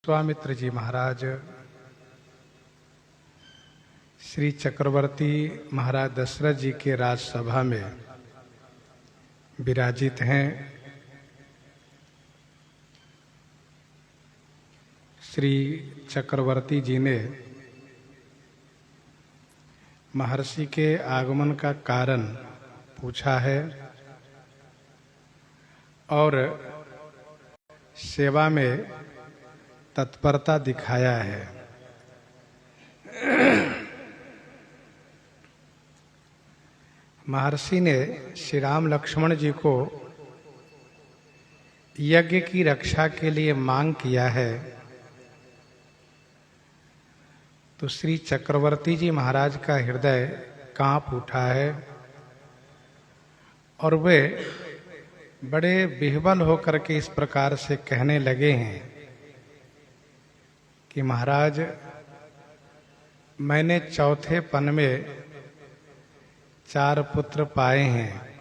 विश्वामित्र जी महाराज श्री चक्रवर्ती महाराज दशरथ जी के राजसभा में विराजित हैं। श्री चक्रवर्ती जी ने महर्षि के आगमन का कारण पूछा है और सेवा में तत्परता दिखाया है। महर्षि ने श्री राम लक्ष्मण जी को यज्ञ की रक्षा के लिए मांग किया है, तो श्री चक्रवर्ती जी महाराज का हृदय कांप उठा है और वे बड़े विह्वल होकर के इस प्रकार से कहने लगे हैं कि महाराज, मैंने चौथे पन में 4 पुत्र पाए हैं।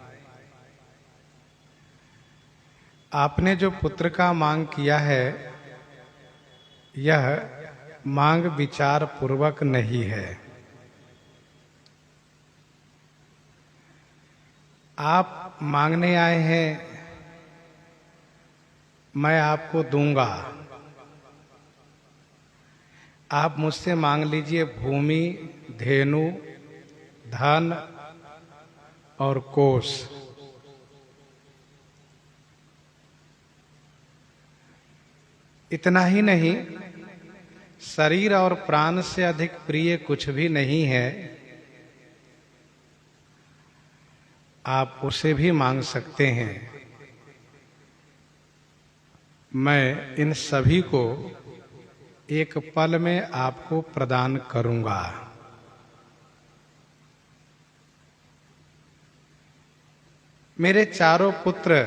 आपने जो पुत्र का मांग किया है यह मांग विचार पूर्वक नहीं है। आप मांगने आए हैं, मैं आपको दूंगा। आप मुझसे मांग लीजिए भूमि, धेनु, धन और कोष। इतना ही नहीं, शरीर और प्राण से अधिक प्रिय कुछ भी नहीं है। आप उसे भी मांग सकते हैं। मैं इन सभी को एक पल में आपको प्रदान करूंगा। मेरे चारों पुत्र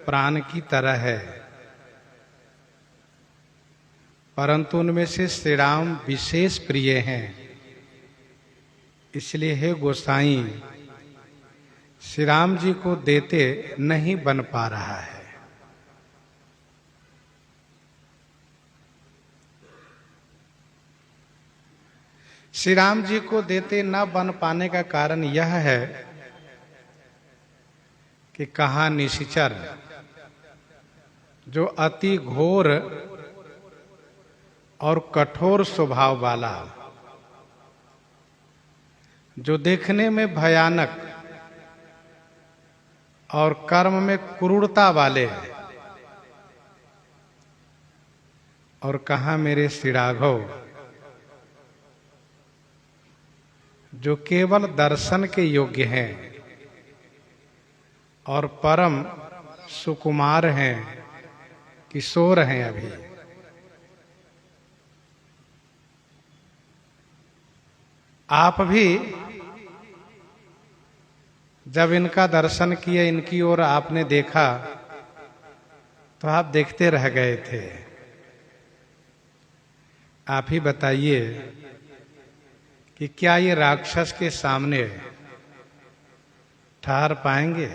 प्राण की तरह है, परंतु उनमें से श्री राम विशेष प्रिय हैं। इसलिए हे गोसाई, श्री राम जी को देते नहीं बन पा रहा है। श्री राम जी को देते न बन पाने का कारण यह है कि कहा निशिचर, जो अति घोर और कठोर स्वभाव वाला, जो देखने में भयानक और कर्म में क्रूरता वाले, और कहा मेरे श्री राघव, जो केवल दर्शन के योग्य हैं और परम सुकुमार हैं, किशोर हैं। अभी आप भी जब इनका दर्शन किए, इनकी ओर आपने देखा, तो आप देखते रह गए थे। आप ही बताइए कि क्या ये राक्षस के सामने ठहर पाएंगे?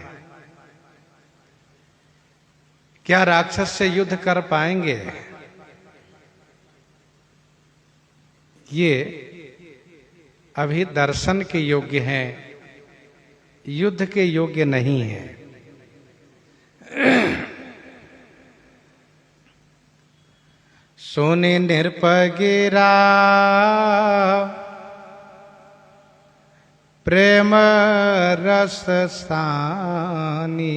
क्या राक्षस से युद्ध कर पाएंगे? ये अभी दर्शन के योग्य हैं, युद्ध के योग्य नहीं हैं। सोने निरपगिरा प्रेम रस सानी,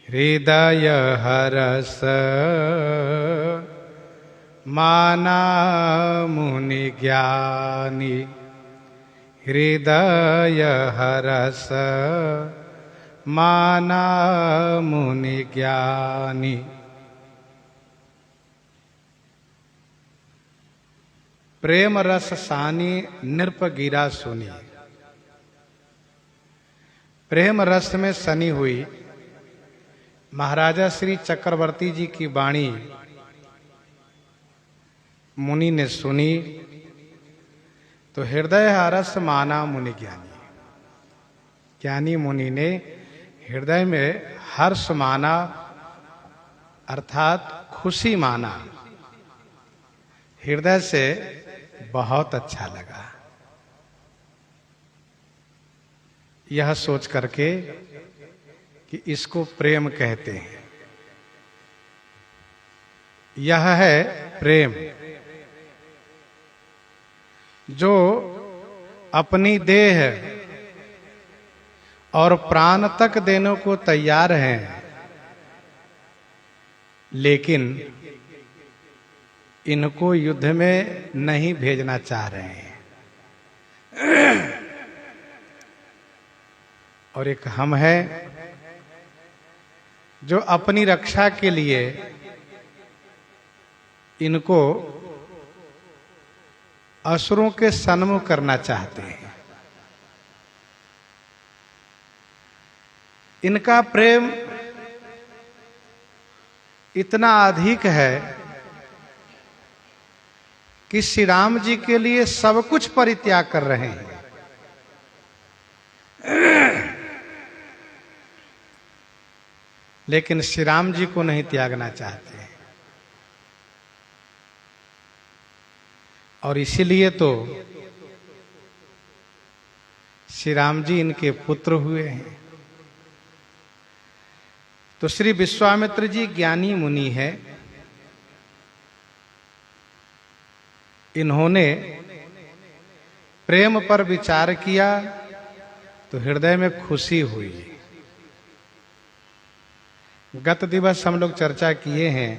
हृदय हरस माना मुनि ज्ञानी, हृदय हरस माना मुनि ज्ञानी। प्रेम रस सानी नृप गिरा सुनी। प्रेम रस में सनी हुई महाराजा श्री चक्रवर्ती जी की वाणी मुनि ने सुनी, तो हृदय हरस माना मुनि ज्ञानी। ज्ञानी मुनि ने हृदय में हर्ष माना, अर्थात खुशी माना, हृदय से बहुत अच्छा लगा। यह सोच करके कि इसको प्रेम कहते हैं। यह है प्रेम, जो अपनी देह और प्राण तक देने को तैयार हैं, लेकिन इनको युद्ध में नहीं भेजना चाह रहे हैं। और एक हम है जो अपनी रक्षा के लिए इनको असुरों के सन्मुख करना चाहते हैं। इनका प्रेम इतना अधिक है कि श्री राम जी के लिए सब कुछ परित्याग कर रहे हैं। लेकिन श्री राम जी को नहीं त्यागना चाहते हैं। और इसीलिए तो श्री राम जी इनके पुत्र हुए हैं। तो श्री विश्वामित्र जी ज्ञानी मुनि है। इन्होंने प्रेम पर विचार किया तो हृदय में खुशी हुई। गत दिवस हम लोग चर्चा किए हैं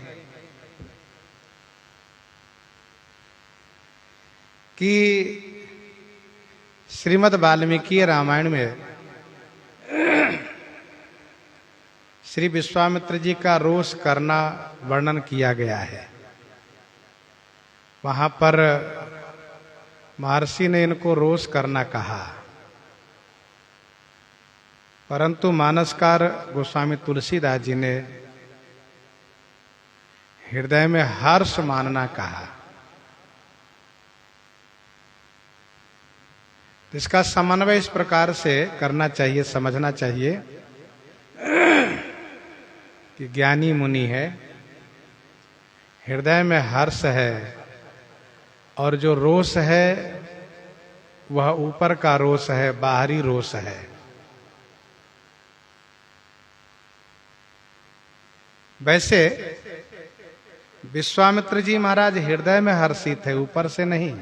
कि श्रीमद् वाल्मीकि रामायण में श्री विश्वामित्र जी का रोष करना वर्णन किया गया है। वहां पर महर्षि ने इनको रोष करना कहा, परंतु मानसकार गोस्वामी तुलसीदास जी ने हृदय में हर्ष मानना कहा। इसका समन्वय इस प्रकार से करना चाहिए, समझना चाहिए कि ज्ञानी मुनि है, हृदय में हर्ष है, और जो रोष है वह ऊपर का रोष है, बाहरी रोष है। वैसे विश्वामित्र जी महाराज हृदय में हर्षित है, ऊपर से नहीं।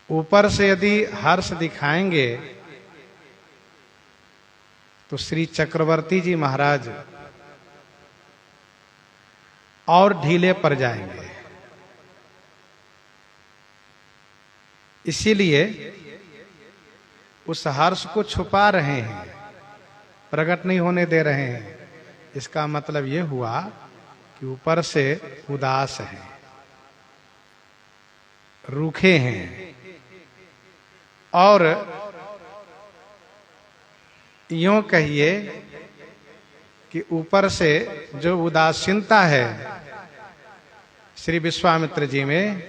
ऊपर से यदि हर्ष दिखाएंगे तो श्री चक्रवर्ती जी महाराज और ढीले पड़ जाएंगे। इसीलिए उस हर्ष को छुपा रहे हैं, प्रकट नहीं होने दे रहे हैं। इसका मतलब यह हुआ कि ऊपर से उदास हैं, रूखे हैं, और यूं कहिए कि ऊपर से जो उदासीनता है श्री विश्वामित्र जी में,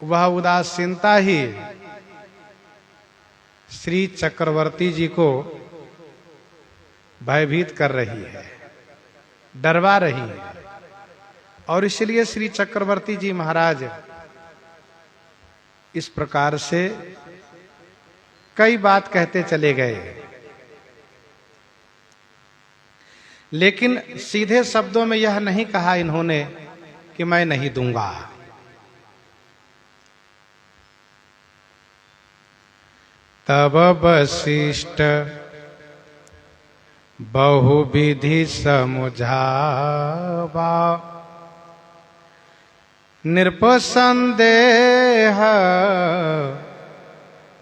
वह उदासीनता ही श्री चक्रवर्ती जी को भयभीत कर रही है, डरवा रही है। और इसलिए श्री चक्रवर्ती जी महाराज इस प्रकार से कई बात कहते चले गए, लेकिन सीधे शब्दों में यह नहीं कहा इन्होंने कि मैं नहीं दूंगा। तब वशिष्ठ बहुविधि समुझावा, नृपसंदेह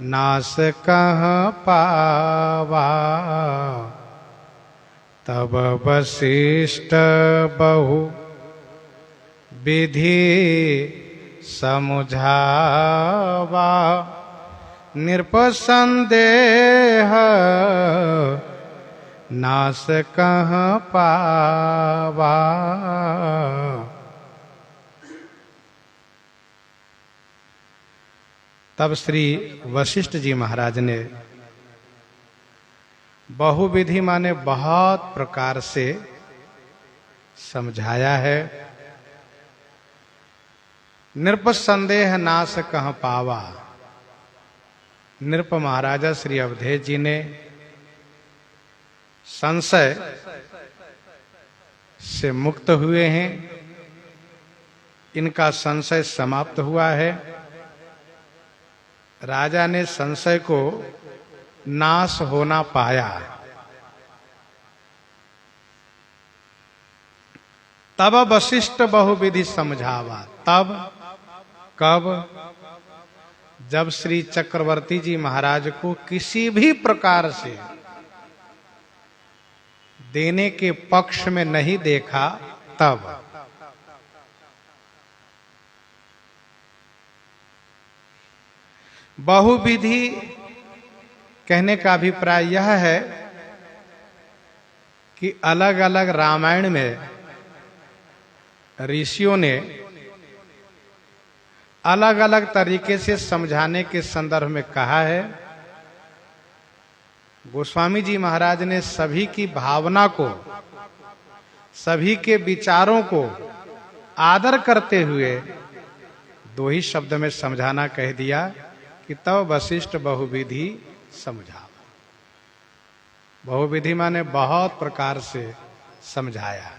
नास कहाँ पावा। तब वशिष्ठ बहु विधि समुझावा, नृपसंदेह नास कहाँ पावा। तब श्री वशिष्ठ जी महाराज ने बहुविधि माने बहुत प्रकार से समझाया है। नृप संदेह नाश कह पावा। नृप महाराजा श्री अवधेश जी ने संशय से मुक्त हुए हैं। इनका संशय समाप्त हुआ है। राजा ने संशय को नाश होना पाया। तब वशिष्ठ बहुविधि समझावा। तब कब? जब श्री चक्रवर्ती जी महाराज को किसी भी प्रकार से देने के पक्ष में नहीं देखा, तब बहुविधि कहने का अभिप्राय यह है कि अलग अलग रामायण में ऋषियों ने अलग अलग तरीके से समझाने के संदर्भ में कहा है। गोस्वामी जी महाराज ने सभी की भावना को, सभी के विचारों को आदर करते हुए दो ही शब्द में समझाना कह दिया कि तब वशिष्ठ बहुविधि समझावा। बहुविधि माने बहुत प्रकार से समझाया।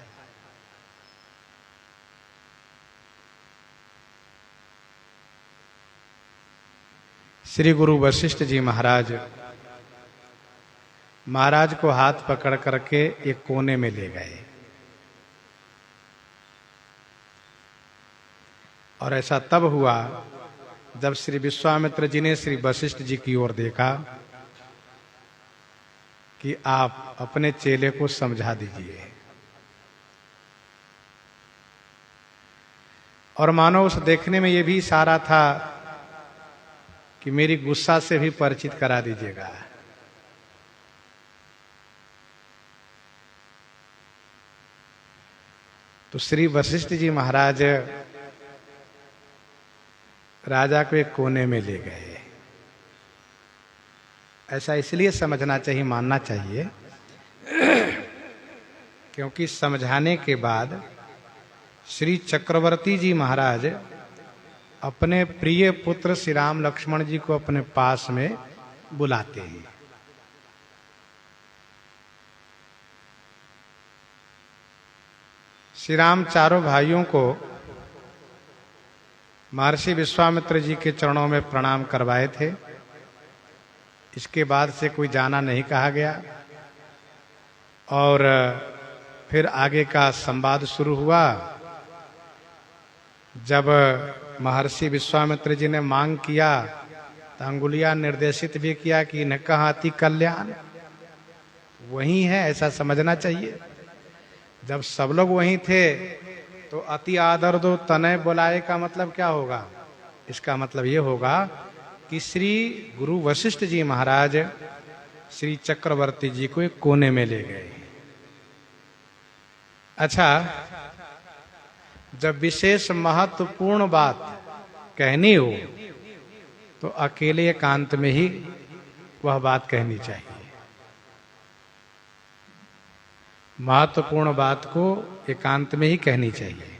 श्री गुरु वशिष्ठ जी महाराज को हाथ पकड़ करके एक कोने में ले गए और ऐसा तब हुआ जब श्री विश्वामित्र जी ने श्री वशिष्ठ जी की ओर देखा कि आप अपने चेले को समझा दीजिए। और मानो उस देखने में यह भी इशारा था कि मेरी गुस्सा से भी परिचित करा दीजिएगा। तो श्री वशिष्ठ जी महाराज राजा को एक कोने में ले गए। ऐसा इसलिए समझना चाहिए, मानना चाहिए, क्योंकि समझाने के बाद श्री चक्रवर्ती जी महाराज अपने प्रिय पुत्र श्री राम लक्ष्मण जी को अपने पास में बुलाते हैं। श्री राम चारों भाइयों को महर्षि विश्वामित्र जी के चरणों में प्रणाम करवाए थे। इसके बाद से कोई जाना नहीं कहा गया और फिर आगे का संवाद शुरू हुआ। जब महर्षि विश्वामित्र जी ने मांग किया तो अंगुलियां निर्देशित भी किया कि इन्हें कहाँ अति कल्याण वही है, ऐसा समझना चाहिए। जब सब लोग वहीं थे तो अति आदर दो तनय बुलाए का मतलब क्या होगा? इसका मतलब ये होगा कि श्री गुरु वशिष्ठ जी महाराज श्री चक्रवर्ती जी को एक कोने में ले गए। अच्छा, जब विशेष महत्वपूर्ण बात कहनी हो तो अकेले एकांत में ही वह बात कहनी चाहिए। महत्वपूर्ण बात को एकांत में ही कहनी चाहिए।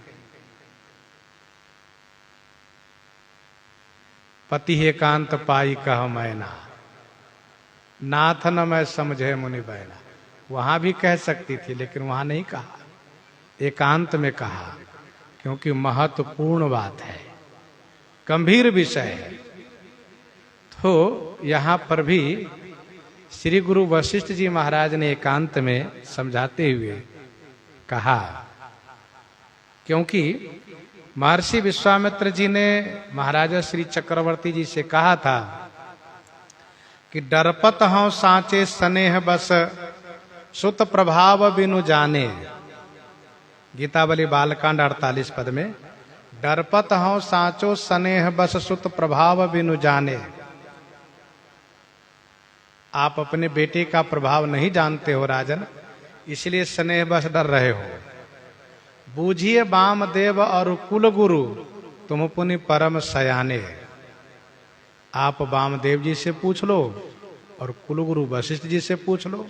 पति एकांत पाई कह मैना, नाथ न मैं समझे मुनि बैना। वहां भी कह सकती थी लेकिन वहां नहीं कहा, एकांत में कहा, क्योंकि महत्वपूर्ण बात है, गंभीर विषय है। तो यहां पर भी श्री गुरु वशिष्ठ जी महाराज ने एकांत में समझाते हुए कहा, क्योंकि महर्षि विश्वामित्र जी ने महाराजा श्री चक्रवर्ती जी से कहा था कि डरपत हूं सांचे स्नेह बस सुत प्रभाव बिनु जाने। गीतावली बालकांड 48 पद में, डरपत हूं सांचो स्नेह बस सुत प्रभाव बिनु जाने। आप अपने बेटे का प्रभाव नहीं जानते हो राजन, इसलिए स्नेह बस डर रहे हो। बूझिए वामदेव और कुल गुरु तुम पुनि परम सयाने। आप वामदेव जी से पूछ लो और कुल गुरु वशिष्ठ जी से पूछ लो।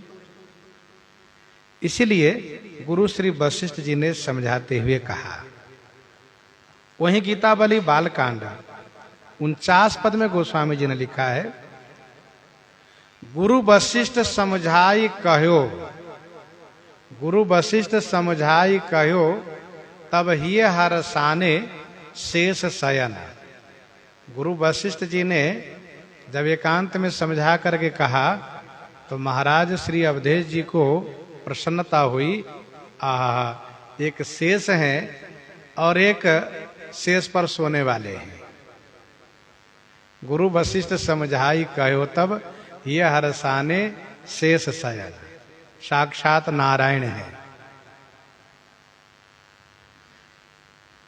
इसलिए गुरु श्री वशिष्ठ जी ने समझाते हुए कहा, वहीं गीतावली बालकांड 49 पद में गोस्वामी जी ने लिखा है, गुरु वशिष्ठ समझाई कहो, गुरु वशिष्ठ समझाई कहो, तब ही हरसाने शेष शयन। गुरु वशिष्ठ जी ने जब एकांत में समझा करके कहा तो महाराज श्री अवधेश जी को प्रसन्नता हुई। एक शेष है और एक शेष पर सोने वाले हैं। गुरु वशिष्ठ समझाई कहो, तब ये हरसाने शेष शयन, साक्षात नारायण है।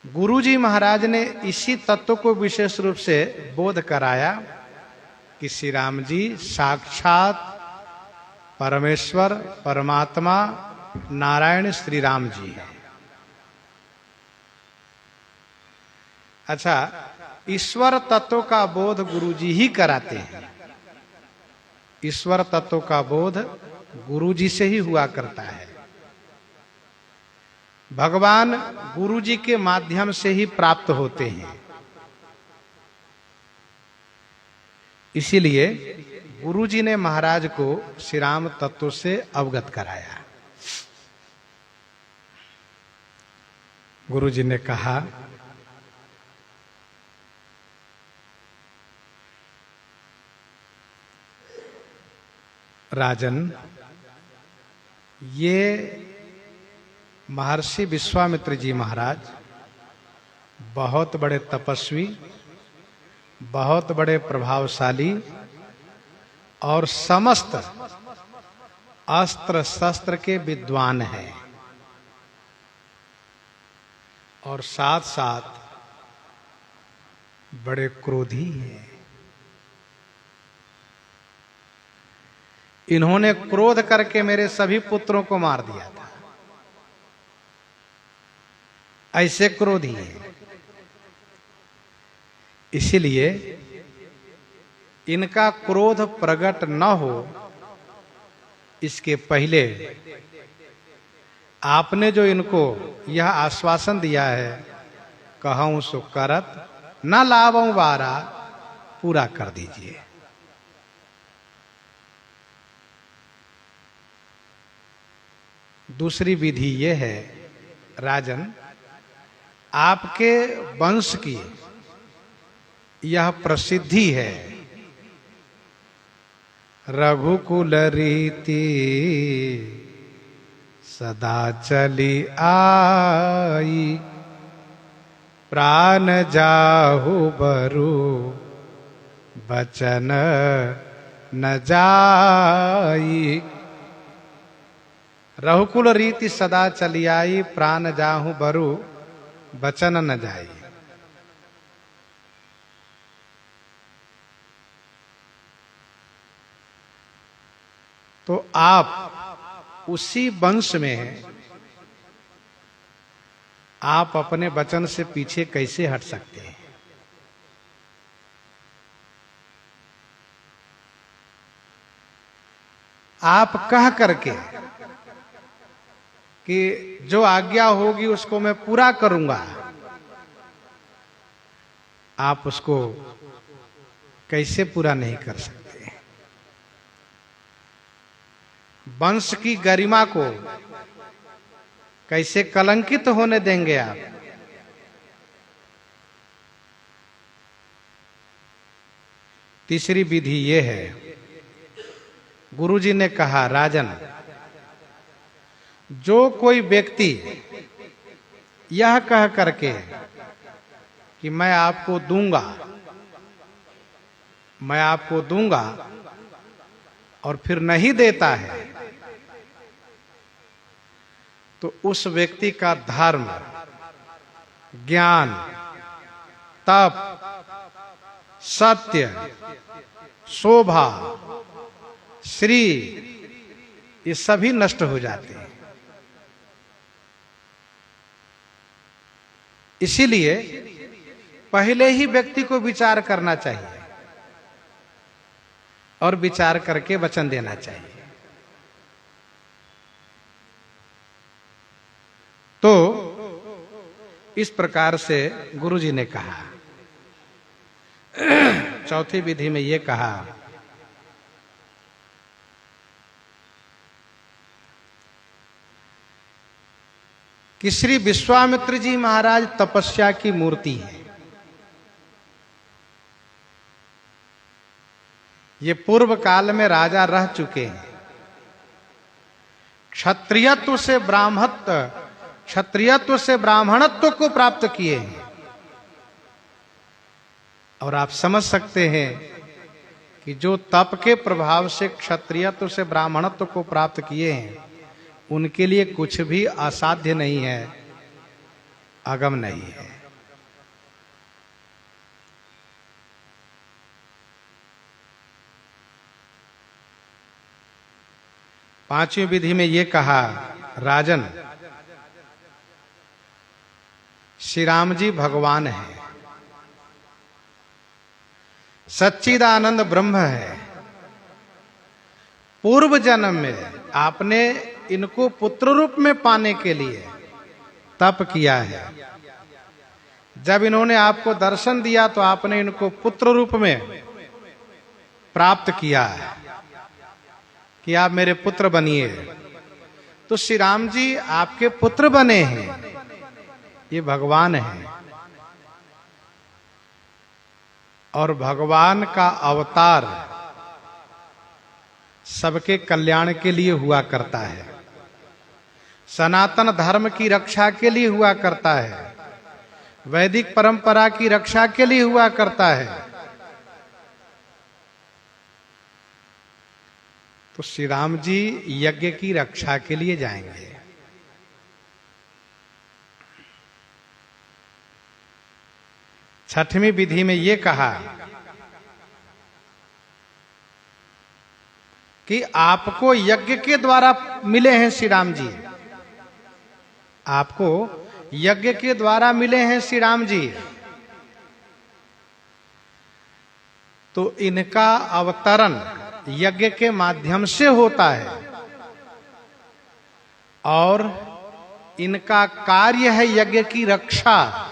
गुरु जी महाराज ने इसी तत्व को विशेष रूप से बोध कराया कि श्री राम जी साक्षात परमेश्वर परमात्मा नारायण श्री राम जी हैं। अच्छा, ईश्वर तत्व का बोध गुरु जी ही कराते हैं। ईश्वर तत्व का बोध गुरु जी से ही हुआ करता है। भगवान गुरु जी के माध्यम से ही प्राप्त होते हैं। इसीलिए गुरु जी ने महाराज को श्री राम तत्व से अवगत कराया। गुरु जी ने कहा, राजन, ये महर्षि विश्वामित्र जी महाराज बहुत बड़े तपस्वी, बहुत बड़े प्रभावशाली और समस्त अस्त्र शस्त्र के विद्वान हैं, और साथ साथ बड़े क्रोधी हैं। इन्होंने क्रोध करके मेरे सभी पुत्रों को मार दिया था। ऐसे क्रोधी हैं। इसीलिए इनका क्रोध प्रकट न हो, इसके पहले आपने जो इनको यह आश्वासन दिया है, कहूं सो करत न लावं वारा, पूरा कर दीजिए। दूसरी विधि यह है, राजन, आपके वंश की यह प्रसिद्धि है, रघुकुल रीति सदा चली आई, प्राण जाहु बरु बचन न जाई। रघुकुल रीति सदा चली आई, प्राण जाहु बरु बचन न जाई। तो आप उसी वंश में हैं, आप अपने वचन से पीछे कैसे हट सकते हैं? आप कह करके कि जो आज्ञा होगी उसको मैं पूरा करूंगा, आप उसको कैसे पूरा नहीं कर सकते? वंश की गरिमा को कैसे कलंकित होने देंगे आप? तीसरी विधि ये है, गुरुजी ने कहा, राजन, जो कोई व्यक्ति यह कह करके कि मैं आपको दूंगा, मैं आपको दूंगा, और फिर नहीं देता है, तो उस व्यक्ति का धर्म, ज्ञान, तप, सत्य, शोभा, श्री, ये सभी नष्ट हो जाते हैं। इसीलिए पहले ही व्यक्ति को विचार करना चाहिए और विचार करके वचन देना चाहिए। तो इस प्रकार से गुरुजी ने कहा। चौथी विधि में ये कहा कि श्री विश्वामित्र जी महाराज तपस्या की मूर्ति है। ये पूर्व काल में राजा रह चुके हैं। क्षत्रियत्व से ब्राह्मणत्व को प्राप्त किए हैं। और आप समझ सकते हैं कि जो तप के प्रभाव से क्षत्रियत्व से ब्राह्मणत्व को प्राप्त किए हैं, उनके लिए कुछ भी असाध्य नहीं है, अगम नहीं है। पांचवी विधि में ये कहा, राजन, श्री राम जी भगवान है, सच्चिदानंद ब्रह्म है। पूर्व जन्म में आपने इनको पुत्र रूप में पाने के लिए तप किया है। जब इन्होंने आपको दर्शन दिया तो आपने इनको पुत्र रूप में प्राप्त किया है कि आप मेरे पुत्र बनिए। तो श्री राम जी आपके पुत्र बने हैं, ये भगवान हैं। और भगवान का अवतार सबके कल्याण के लिए हुआ करता है, सनातन धर्म की रक्षा के लिए हुआ करता है, वैदिक परंपरा की रक्षा के लिए हुआ करता है। तो श्री राम जी यज्ञ की रक्षा के लिए जाएंगे। छठवीं विधि में ये कहा कि आपको यज्ञ के द्वारा मिले हैं श्री राम जी, आपको यज्ञ के द्वारा मिले हैं श्री राम जी। तो इनका अवतरण यज्ञ के माध्यम से होता है और इनका कार्य है यज्ञ की रक्षा।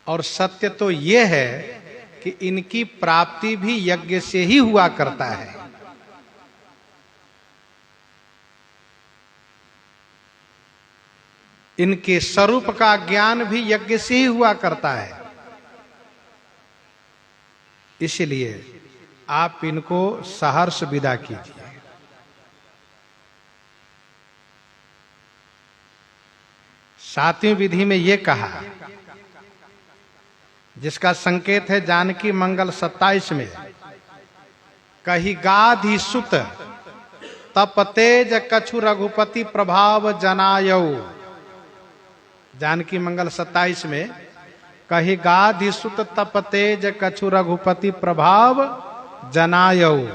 और सत्य तो यह है कि इनकी प्राप्ति भी यज्ञ से ही हुआ करता है। इनके स्वरूप का ज्ञान भी यज्ञ से ही हुआ करता है। इसलिए आप इनको सहर्ष विदा कीजिए। सातवीं विधि में यह कहा, जिसका संकेत है जानकी मंगल 27 में, कही गाधि सुत तप तेज कछु रघुपति प्रभाव जनायऊ। जानकी मंगल 27 में, कही गाधि सुत तप तेज कछु रघुपति प्रभाव जनायऊ।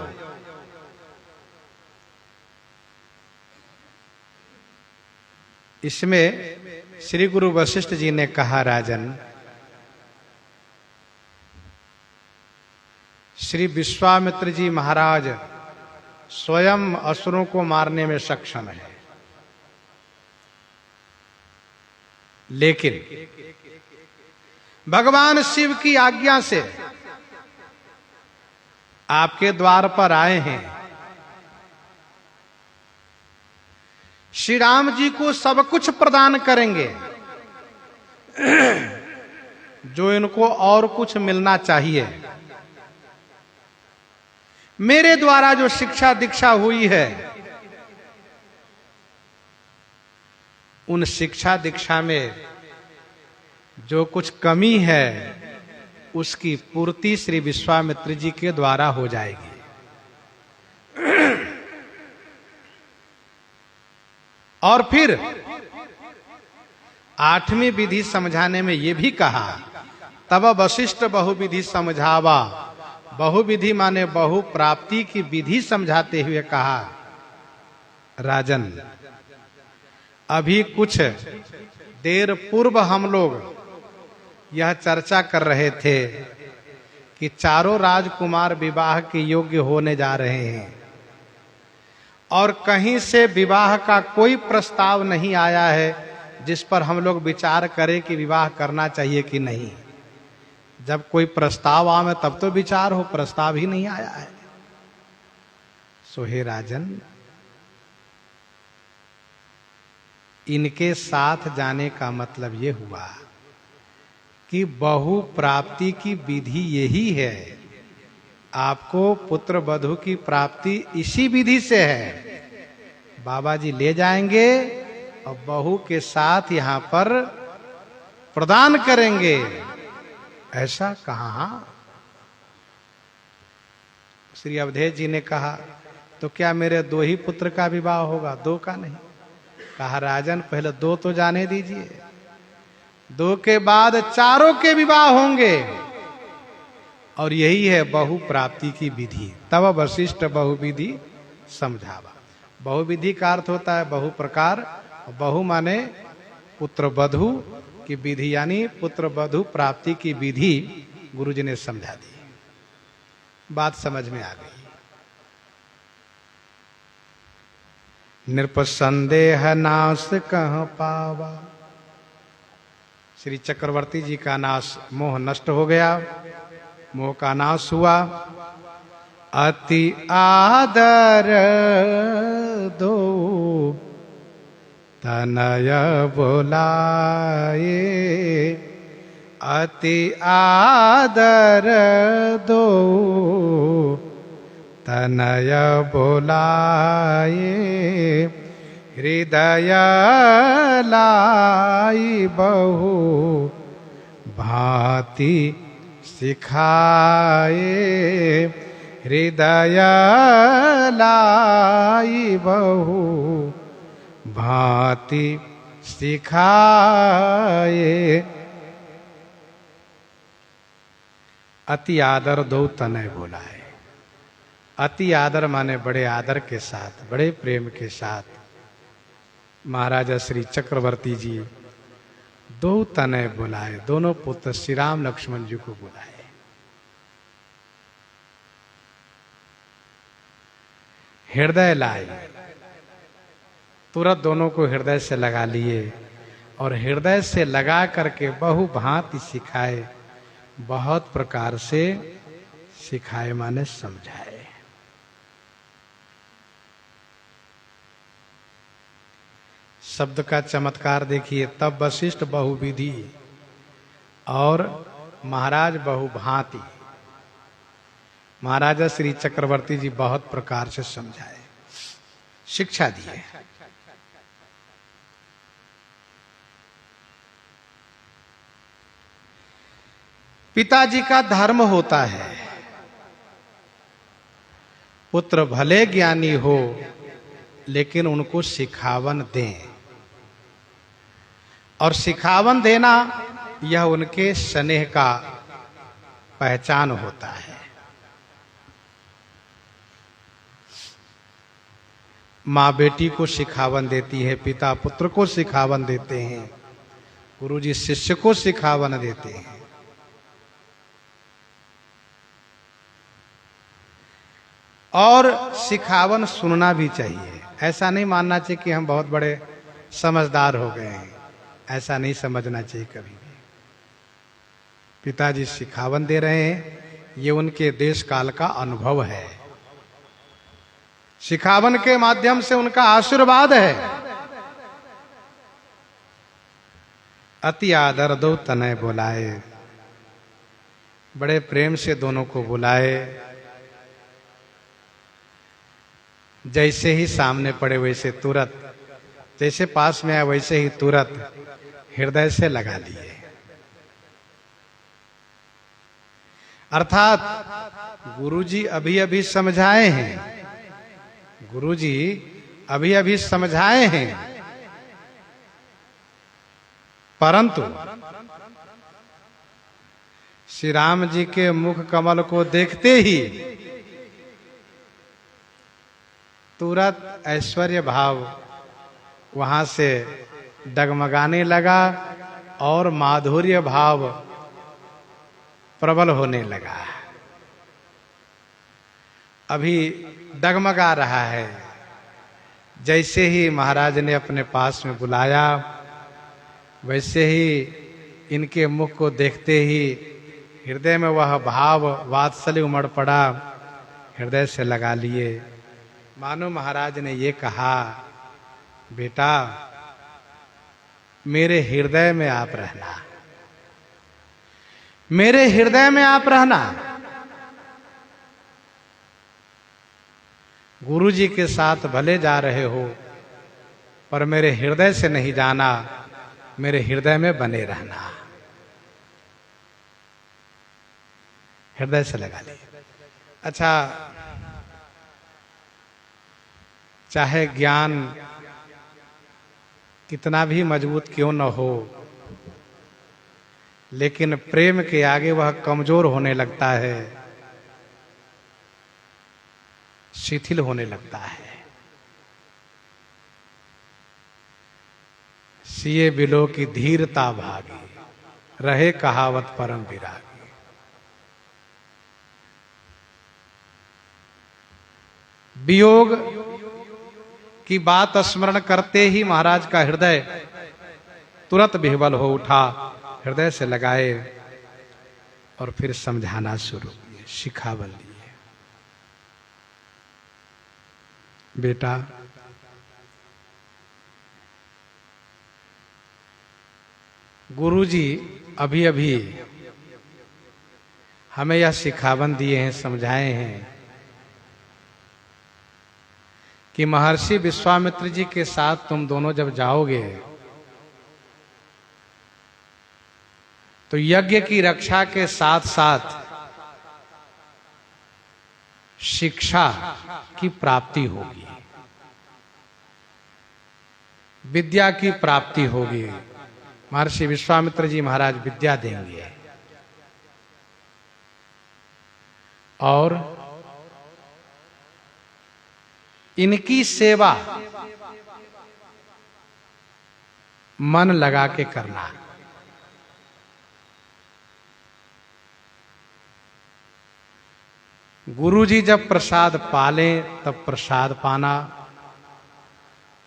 इसमें श्री गुरु वशिष्ठ जी ने कहा, राजन, श्री विश्वामित्र जी महाराज स्वयं असुरों को मारने में सक्षम है, लेकिन भगवान शिव की आज्ञा से आपके द्वार पर आए हैं। श्री राम जी को सब कुछ प्रदान करेंगे जो इनको और कुछ मिलना चाहिए। मेरे द्वारा जो शिक्षा दीक्षा हुई है, उन शिक्षा दीक्षा में जो कुछ कमी है उसकी पूर्ति श्री विश्वामित्र जी के द्वारा हो जाएगी। और फिर आठवीं विधि समझाने में यह भी कहा, तब वशिष्ठ बहुविधि समझावा। बहुविधि माने बहु प्राप्ति की विधि समझाते हुए कहा, राजन, अभी कुछ देर पूर्व हम लोग यह चर्चा कर रहे थे कि चारों राजकुमार विवाह के योग्य होने जा रहे हैं और कहीं से विवाह का कोई प्रस्ताव नहीं आया है जिस पर हम लोग विचार करें कि विवाह करना चाहिए कि नहीं। जब कोई प्रस्ताव आवे तब तो विचार हो, प्रस्ताव ही नहीं आया है। सो हे राजन, इनके साथ जाने का मतलब ये हुआ कि बहु प्राप्ति की विधि यही है। आपको पुत्र वधू की प्राप्ति इसी विधि से है। बाबा जी ले जाएंगे और बहू के साथ यहां पर प्रदान करेंगे। ऐसा कहा? श्री अवधेश जी ने कहा तो क्या मेरे 2 ही पुत्र का विवाह होगा, 2 का नहीं? कहा राजन पहले 2 तो जाने दीजिए, 2 के बाद 4 के विवाह होंगे। और यही है बहु प्राप्ति की विधि। तब वशिष्ठ बहुविधि समझावा। बहुविधि का अर्थ होता है बहु प्रकार। बहु माने पुत्र वधू की विधि, यानी पुत्र वधू प्राप्ति की विधि गुरुजी ने समझा दी। बात समझ में आ गई। निरपसंदेह नाश कहाँ पावा। श्री चक्रवर्ती जी का नाश, मोह नष्ट हो गया, मोह का नाश हुआ। अति आदर दो तनय बोलाए, अति आदर दो तनय बोलाए, हृदय लाई बहु भांति सिखाए, हृदय लाई बहु भांति सिखाए। अति आदर दो तनय बोला है। अति आदर माने बड़े आदर के साथ, बड़े प्रेम के साथ महाराजा श्री चक्रवर्ती जी 2 तनय बुलाए, दोनों पुत्र श्री राम लक्ष्मण जी को बुलाए। हृदय लाए, तुरंत दोनों को हृदय से लगा लिए और हृदय से लगा करके बहु भांति सिखाए। बहुत प्रकार से सिखाए माने समझाए। शब्द का चमत्कार देखिए। तब वशिष्ठ बहुविधि और महाराज बहुभांति, महाराजा श्री चक्रवर्ती जी बहुत प्रकार से समझाए, शिक्षा दिए। पिताजी का धर्म होता है पुत्र भले ज्ञानी हो लेकिन उनको सिखावन दें, और सिखावन देना यह उनके स्नेह का पहचान होता है। माँ बेटी को सिखावन देती है, पिता पुत्र को सिखावन देते हैं, गुरुजी शिष्य को सिखावन देते हैं। और सिखावन सुनना भी चाहिए। ऐसा नहीं मानना चाहिए कि हम बहुत बड़े समझदार हो गए हैं, ऐसा नहीं समझना चाहिए कभी भी। पिताजी सिखावन दे रहे हैं, ये उनके देश काल का अनुभव है। सिखावन के माध्यम से उनका आशीर्वाद है। अति आदर दो तनय बुलाए, बड़े प्रेम से दोनों को बुलाए। जैसे ही सामने पड़े वैसे तुरंत, जैसे पास में आए वैसे ही तुरंत हृदय से लगा लिए। अर्थात गुरुजी अभी अभी समझाए हैं, गुरुजी अभी अभी समझाए हैं, परंतु श्री राम जी के मुख कमल को देखते ही तुरंत ऐश्वर्य भाव वहां से डगमगाने लगा और माधुर्य भाव प्रबल होने लगा। अभी डगमगा रहा है, जैसे ही महाराज ने अपने पास में बुलाया, वैसे ही इनके मुख को देखते ही हृदय में वह भाव वात्सल्य उमड़ पड़ा, हृदय से लगा लिए। मानो महाराज ने ये कहा, बेटा मेरे हृदय में आप रहना, मेरे हृदय में आप रहना। गुरु जी के साथ भले जा रहे हो, पर मेरे हृदय से नहीं जाना, मेरे हृदय में बने रहना। हृदय से लगा लिए। अच्छा, चाहे ज्ञान कितना भी मजबूत क्यों न हो, लेकिन प्रेम के आगे वह कमजोर होने लगता है, शिथिल होने लगता है। सिए बिलो की धीरता भागी, रहे कहावत परम विरागी। वियोग की बात स्मरण करते ही महाराज का हृदय तुरंत विह्वल हो उठा, हृदय से लगाए और फिर समझाना शुरू किए, शिखावन लिए। बेटा गुरुजी अभी अभी हमें यह शिखावन दिए हैं, समझाए हैं कि महर्षि विश्वामित्र जी के साथ तुम दोनों जब जाओगे तो यज्ञ की रक्षा के साथ साथ शिक्षा की प्राप्ति होगी, विद्या की प्राप्ति होगी। महर्षि विश्वामित्र जी महाराज विद्या देंगे और इनकी सेवा मन लगा के करना। गुरु जी जब प्रसाद पालें तब प्रसाद पाना,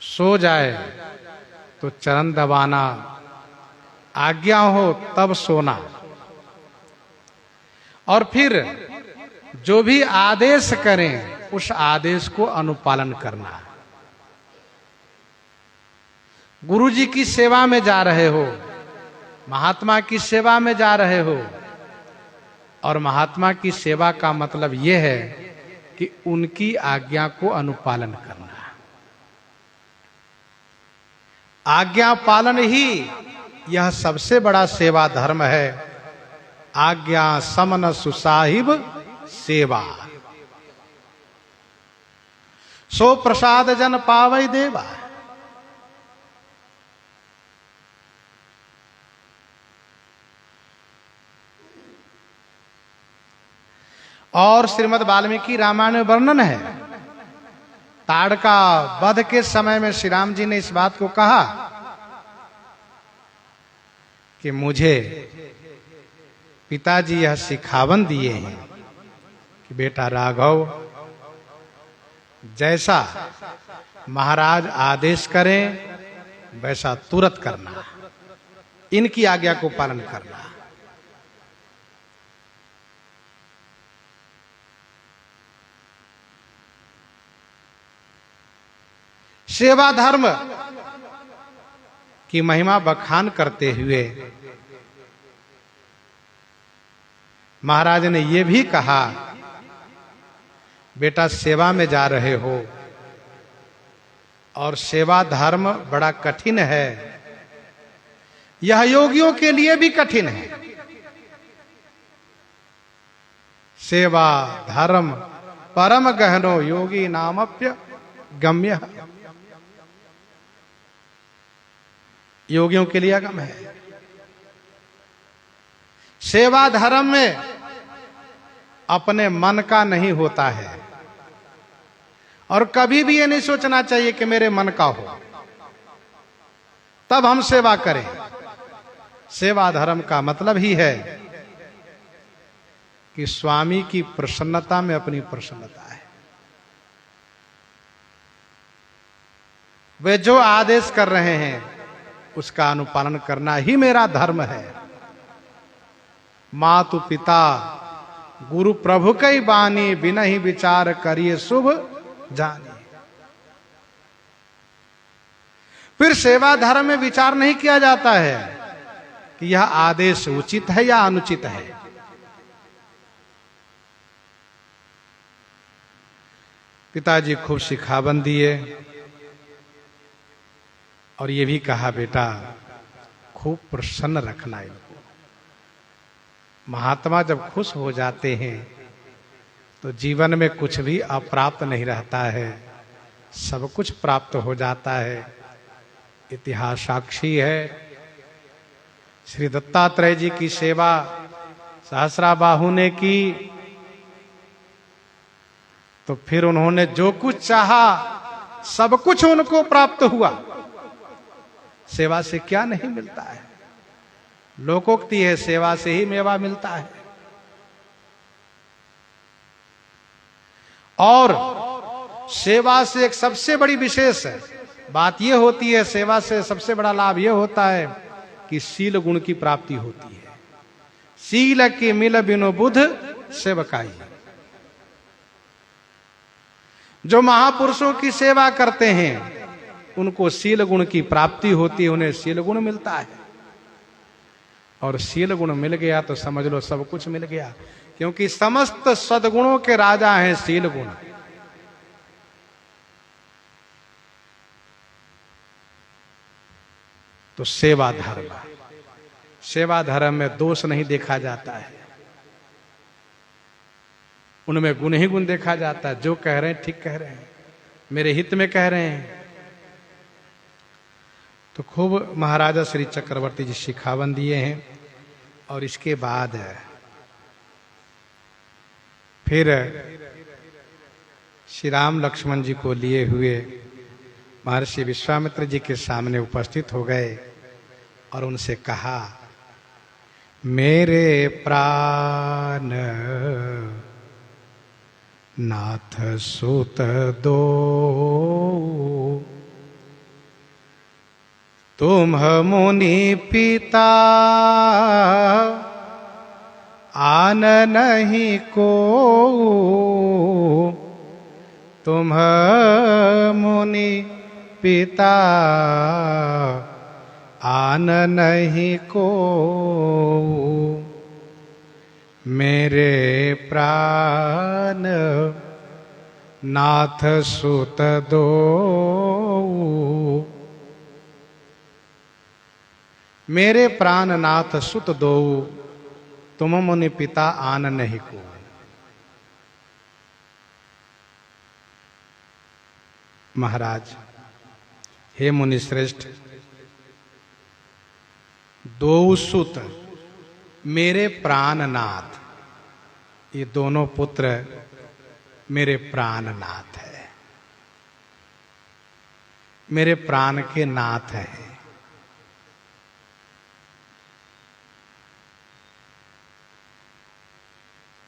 सो जाए तो चरण दबाना, आज्ञा हो तब सोना, और फिर जो भी आदेश करें उस आदेश को अनुपालन करना। गुरु जी की सेवा में जा रहे हो, महात्मा की सेवा में जा रहे हो, और महात्मा की सेवा का मतलब यह है कि उनकी आज्ञा को अनुपालन करना। आज्ञा पालन ही यह सबसे बड़ा सेवा धर्म है। आज्ञा समन सुसाहिब सेवा, सो प्रसाद जन पावै देवा। और श्रीमद् वाल्मीकि रामायण में वर्णन है, ताड़का वध के समय में श्री राम जी ने इस बात को कहा कि मुझे पिताजी यह सिखावन दिए हैं कि बेटा राघव, जैसा महाराज आदेश करें वैसा तुरंत करना, इनकी आज्ञा को पालन करना। सेवा धर्म की महिमा बखान करते हुए महाराज ने यह भी कहा, बेटा सेवा में जा रहे हो और सेवा धर्म बड़ा कठिन है, यह योगियों के लिए भी कठिन है। सेवा धर्म परम गहनो योगी नामप्य गम्य, योगियों के लिए अगम है। सेवा धर्म में अपने मन का नहीं होता है, और कभी भी ये नहीं सोचना चाहिए कि मेरे मन का हो तब हम सेवा करें। सेवा धर्म का मतलब ही है कि स्वामी की प्रसन्नता में अपनी प्रसन्नता है। वे जो आदेश कर रहे हैं उसका अनुपालन करना ही मेरा धर्म है। मातु पिता गुरु प्रभु कई बानी, बिना ही विचार करिए शुभ जानी। फिर सेवा धर्म में विचार नहीं किया जाता है कि यह आदेश उचित है या अनुचित है। पिताजी खूब सिखावन दिए और ये भी कहा, बेटा खूब प्रसन्न रखना इनको। महात्मा जब खुश हो जाते हैं तो जीवन में कुछ भी अप्राप्त नहीं रहता है, सब कुछ प्राप्त हो जाता है। इतिहास साक्षी है। श्री दत्तात्रेय जी की सेवा सहस्राबाहु ने की तो फिर उन्होंने जो कुछ चाहा सब कुछ उनको प्राप्त हुआ। सेवा से क्या नहीं मिलता है? लोकोक्ति है, सेवा से ही मेवा मिलता है। और सेवा से एक सबसे बड़ी विशेष बात यह होती है, सेवा से सबसे बड़ा लाभ यह होता है कि शील गुण की प्राप्ति होती है। शील के मिल बिनु बुध सेवकाई। जो महापुरुषों की सेवा करते हैं उनको शील गुण की प्राप्ति होती है, उन्हें शील गुण मिलता है। और शील गुण मिल गया तो समझ लो सब कुछ मिल गया, क्योंकि समस्त सद्गुणों के राजा हैं शील गुण। तो सेवा धर्म, सेवा धर्म में दोष नहीं देखा जाता है, उनमें गुण ही गुण देखा जाता है। जो कह रहे हैं ठीक कह रहे हैं, मेरे हित में कह रहे हैं। तो खूब महाराजा श्री चक्रवर्ती जी शिखावन दिए हैं। और इसके बाद फिर श्री राम लक्ष्मण जी को लिए हुए महर्षि विश्वामित्र जी के सामने उपस्थित हो गए और उनसे कहा, मेरे प्राण नाथ सुत दो, तुम मुनि पिता आन नहीं को, तुम मुनि पिता आन नहीं को, मेरे प्राण नाथ सुत दो, मेरे प्राण नाथ सुत दो, तुम मुनि पिता आन नहीं को। महाराज, हे मुनि श्रेष्ठ, दो सुत मेरे प्राणनाथ, ये दोनों पुत्र मेरे प्राणनाथ है, मेरे प्राण के नाथ हैं।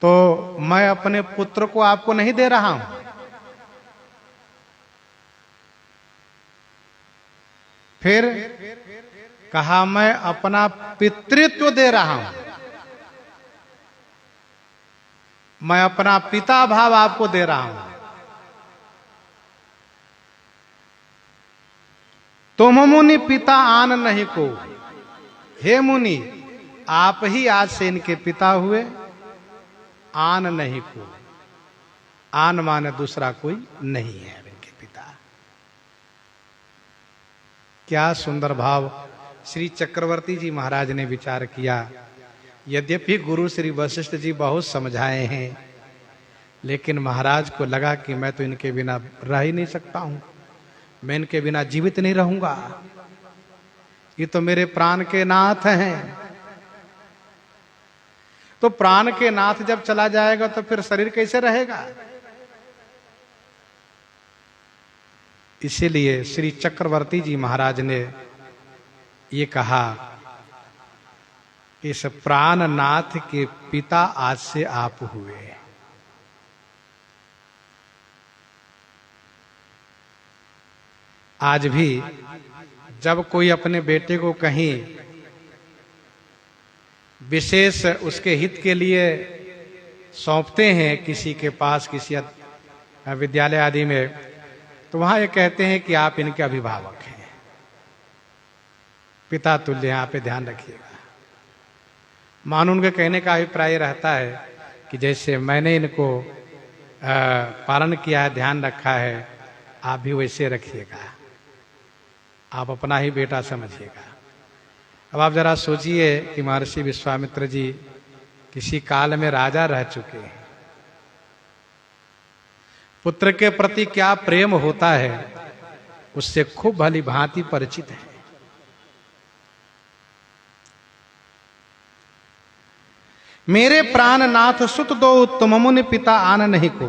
तो मैं अपने पुत्र को आपको नहीं दे रहा हूं, फिर कहा मैं अपना पितृत्व दे रहा हूं, मैं अपना पिता भाव आपको दे रहा हूं। तुम मुनि पिता आन नहीं को, हे मुनि आप ही आज से इनके पिता हुए, आन नहीं को। आन माने दूसरा कोई नहीं है इनके पिता। क्या सुंदर भाव श्री चक्रवर्ती जी महाराज ने विचार किया। यद्यपि गुरु श्री वशिष्ठ जी बहुत समझाए हैं, लेकिन महाराज को लगा कि मैं तो इनके बिना रह ही नहीं सकता हूं, मैं इनके बिना जीवित नहीं रहूंगा, ये तो मेरे प्राण के नाथ हैं। तो प्राण के नाथ जब चला जाएगा तो फिर शरीर कैसे रहेगा? इसीलिए श्री चक्रवर्ती जी महाराज ने ये कहा, इस प्राणनाथ के पिता आज से आप हुए। आज भी जब कोई अपने बेटे को कहीं विशेष उसके हित के लिए सौंपते हैं किसी के पास, किसी विद्यालय आदि में, तो वहां ये कहते हैं कि आप इनके अभिभावक हैं, पिता तुल्य हैं, आप पे ध्यान रखिएगा। मान उनके कहने का अभिप्राय रहता है कि जैसे मैंने इनको पालन किया है, ध्यान रखा है, आप भी वैसे रखिएगा, आप अपना ही बेटा समझिएगा। अब आप जरा सोचिए कि महर्षि विश्वामित्र जी किसी काल में राजा रह चुके हैं, पुत्र के प्रति क्या प्रेम होता है उससे खूब भली भांति परिचित है। मेरे प्राणनाथ सुत दो तुम मुनि पिता आन नहीं को।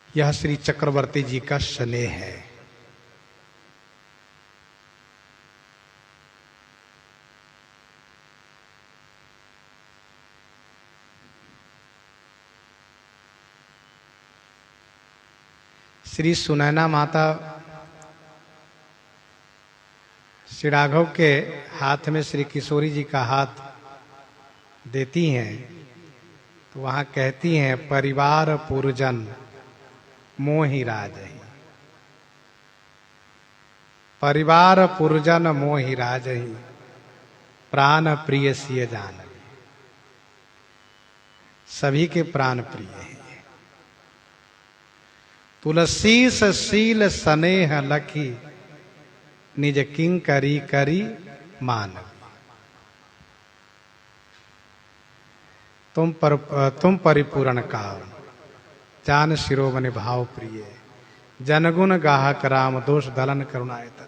यह श्री चक्रवर्ती जी का स्नेह है। श्री सुनैना माता श्री राघव के हाथ में श्री किशोरी जी का हाथ देती हैं तो वहां कहती हैं, परिवार पुरजन मोहि राजहि, परिवार पुरजन मोहि राजहि, प्राण प्रिय सिय जान। सभी के प्राण प्रिय हैं। तुलसीस शील स्नेह लखी, निज किंकरी करी मान। तुम परिपूर्ण काल, जान शिरोमणि भाव प्रिय, जनगुण गाहक राम दोष दलन करुणायतन।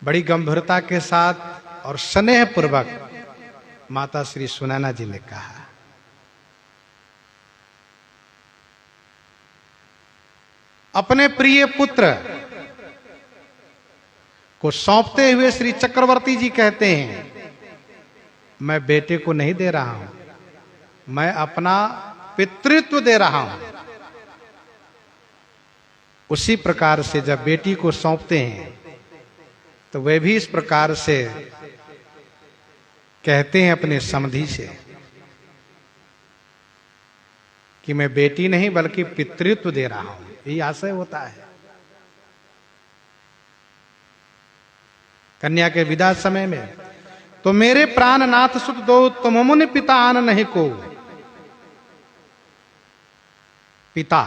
बड़ी गंभीरता के साथ और स्नेह पूर्वक माता श्री सुनैना जी ने कहा। अपने प्रिय पुत्र को सौंपते हुए श्री चक्रवर्ती जी कहते हैं, मैं बेटे को नहीं दे रहा हूं, मैं अपना पितृत्व दे रहा हूं। उसी प्रकार से जब बेटी को सौंपते हैं तो वे भी इस प्रकार से कहते हैं अपने समधि से कि मैं बेटी नहीं बल्कि पितृत्व दे रहा हूं। यही आशय होता है। कन्या के विदा समय में तो मेरे प्राणनाथ सुत दो तुम मुनि पिता आन नहीं को। पिता,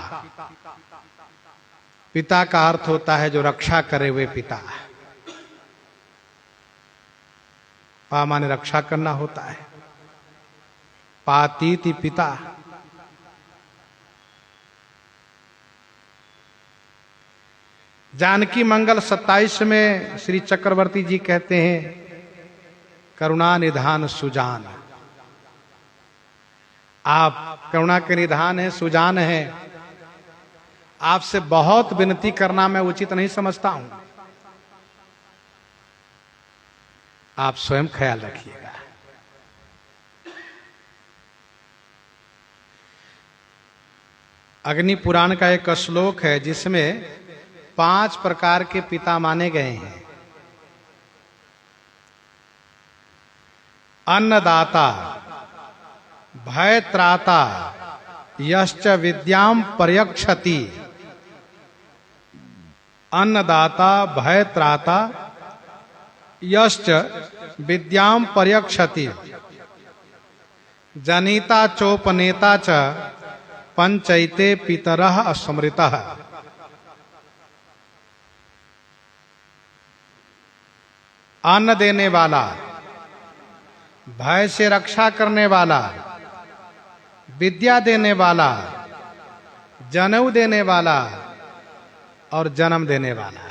पिता का अर्थ होता है जो रक्षा करे हुए पिता। पा माने रक्षा करना होता है। पातीति पिता। जानकी मंगल 27 में श्री चक्रवर्ती जी कहते हैं, करुणा निधान सुजान। आप करुणा के निधान है, सुजान है। आपसे बहुत विनती करना मैं उचित नहीं समझता हूं, आप स्वयं ख्याल रखिएगा। अग्नि पुराण का एक श्लोक है जिसमें 5 प्रकार के पिता माने गए हैं। अन्नदाता, भयत्राता, यश्च विद्याम पर्यक्षति। अन्नदाता, भयत्राता, यश्च विद्याम पर्यक्षति। जनिता चोपनेता च पंचैते पितरः स्मृतः। अन्न देने वाला, भय से रक्षा करने वाला, विद्या देने वाला, जनेऊ देने वाला और जन्म देने वाला।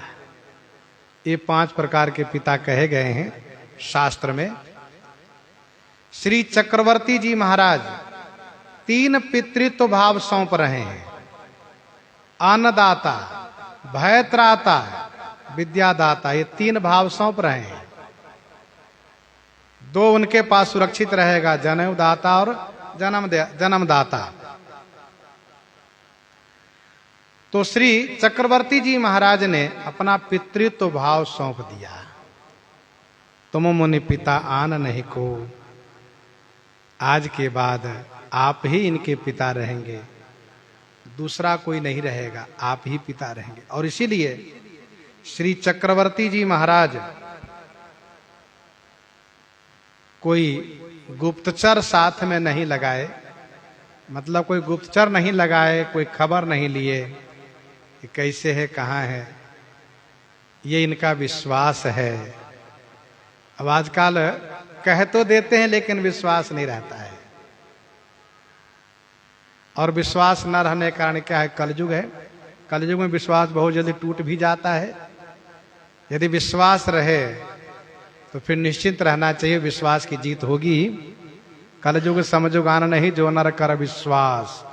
ये 5 प्रकार के पिता कहे गए हैं शास्त्र में। श्री चक्रवर्ती जी महाराज 3 पितृत्व भाव सौंप रहे हैं। अन्नदाता, भयत्राता, विद्यादाता, ये 3 भाव सौंप रहे हैं। दो उनके पास सुरक्षित रहेगा, जनेऊदाता और जन्मदाता। तो श्री चक्रवर्ती जी महाराज ने अपना पितृत्व भाव सौंप दिया। तुम मुनि पिता आन नहीं को, आज के बाद आप ही इनके पिता रहेंगे, दूसरा कोई नहीं रहेगा, आप ही पिता रहेंगे। और इसीलिए श्री चक्रवर्ती जी महाराज कोई गुप्तचर साथ में नहीं लगाए, मतलब कोई गुप्तचर नहीं लगाए, कोई खबर नहीं लिए कि कैसे है, कहाँ है। ये इनका विश्वास है। अब आजकल कह तो देते हैं लेकिन विश्वास नहीं रहता है, और विश्वास न रहने के कारण क्या है, कलयुग है। कलयुग में विश्वास बहुत जल्दी टूट भी जाता है। यदि विश्वास रहे तो फिर निश्चिंत रहना चाहिए, विश्वास की जीत होगी। कलयुग समझो गाना नहीं, जो नर कर विश्वास।